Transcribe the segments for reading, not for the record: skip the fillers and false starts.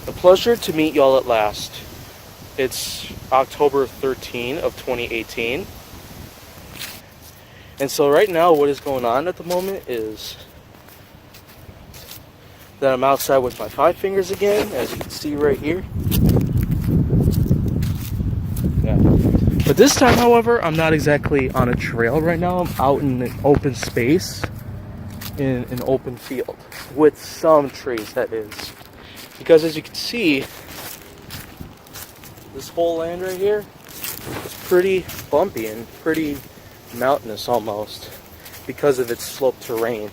A pleasure to meet y'all at last. It's October 13 of 2018. And so right now what is going on at the moment is that I'm outside with my 5 fingers again, as you can see right here. Yeah. But this time, however, I'm not exactly on a trail right now. I'm out in an open space, in an open field, with some trees, that is. Because as you can see, this whole land right here is pretty bumpy and pretty mountainous almost because of its sloped terrain.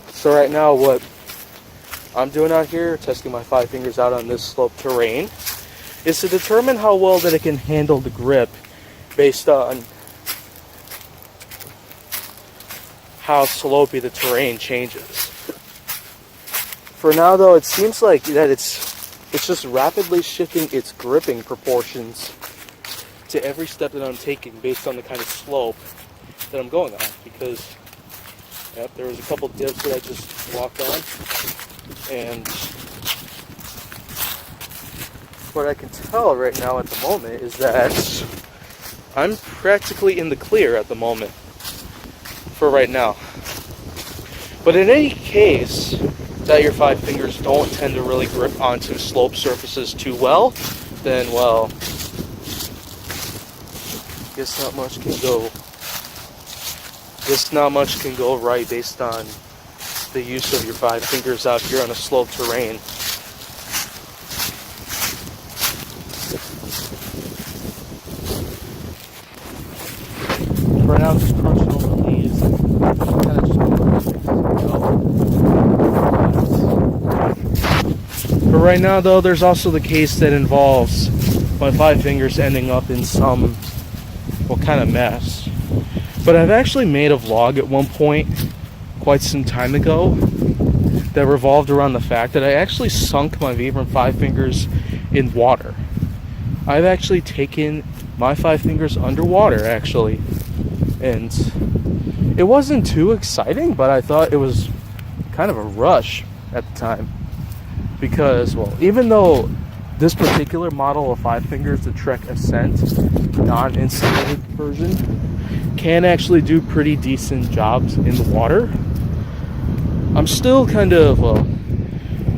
So right now what I'm doing out here, testing my 5 fingers out on this sloped terrain, is to determine how well that it can handle the grip based on how slopey the terrain changes. For now though, it seems like that it's just rapidly shifting its gripping proportions to every step that I'm taking based on the kind of slope that I'm going on. Because there was a couple dips that I just walked on, and what I can tell right now at the moment is that I'm practically in the clear at the moment for right now. But in any case that your 5 fingers don't tend to really grip onto slope surfaces too well, then, well, guess not much can go right based on the use of your 5 fingers out here on a sloped terrain. For now, I'm just crunching over leaves and kind of just But right now, though, there's also the case that involves my 5 fingers ending up in some, well, kind of mess. But I've actually made a vlog at one point, quite some time ago, that revolved around the fact that I actually sunk my Vibram 5 fingers in water. I've actually taken my 5 fingers underwater, actually. And it wasn't too exciting, but I thought it was kind of a rush at the time. Because, well, even though this particular model of 5 fingers, the Trek Ascent non-insulated version, can actually do pretty decent jobs in the water, I'm still kind of, well,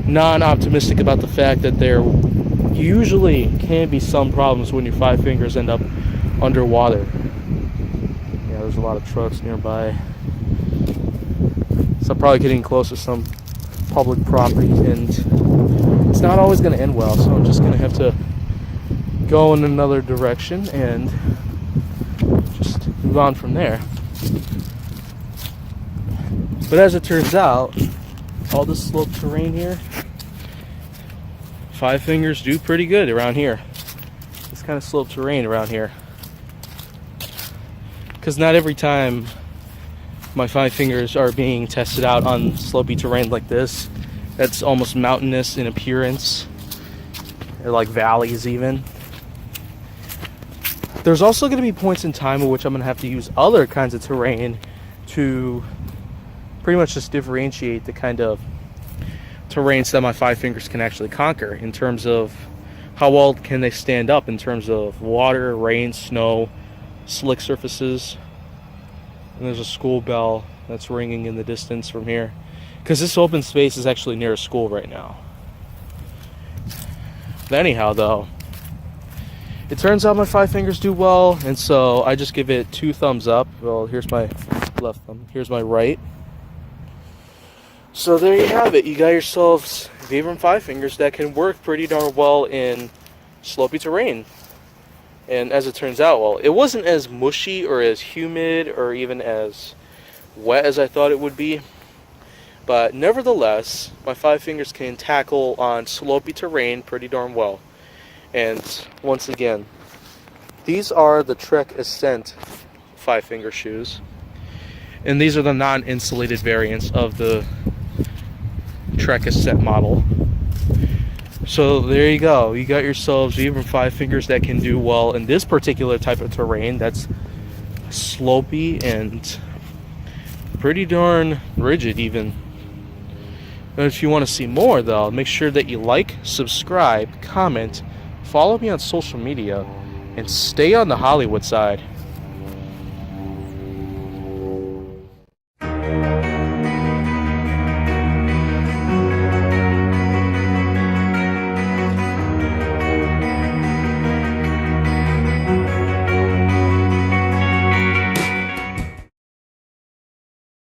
non-optimistic about the fact that there usually can be some problems when your 5 fingers end up underwater. Yeah, there's a lot of trucks nearby. So I'm probably getting close to some public property, and it's not always going to end well, so I'm just going to have to go in another direction and just move on from there. But as it turns out, all this sloped terrain here, 5 fingers do pretty good around here. This kind of sloped terrain around here. Because not every time my 5 fingers are being tested out on slopey terrain like this, that's almost mountainous in appearance, or like valleys even. There's also going to be points in time in which I'm going to have to use other kinds of terrain to pretty much just differentiate the kind of terrains that my 5 fingers can actually conquer in terms of how well can they stand up in terms of water, rain, snow, slick surfaces. And there's a school bell that's ringing in the distance from here, because this open space is actually near a school right now. But anyhow, though, it turns out my 5 fingers do well, and so I just give it 2 thumbs up. Well, here's my left thumb, here's my right. So there you have it. You got yourselves Vibram 5 fingers that can work pretty darn well in slopey terrain. And as it turns out, well, it wasn't as mushy or as humid or even as wet as I thought it would be. But nevertheless, my 5 fingers can tackle on slopey terrain pretty darn well. And once again, these are the Trek Ascent 5 finger shoes. And these are the non-insulated variants of the Trek Ascent model. So there you go. You got yourselves even 5 fingers that can do well in this particular type of terrain that's slopey and pretty darn rigid even. And if you want to see more, though, make sure that you like, subscribe, comment, follow me on social media, and stay on the Hollywood side.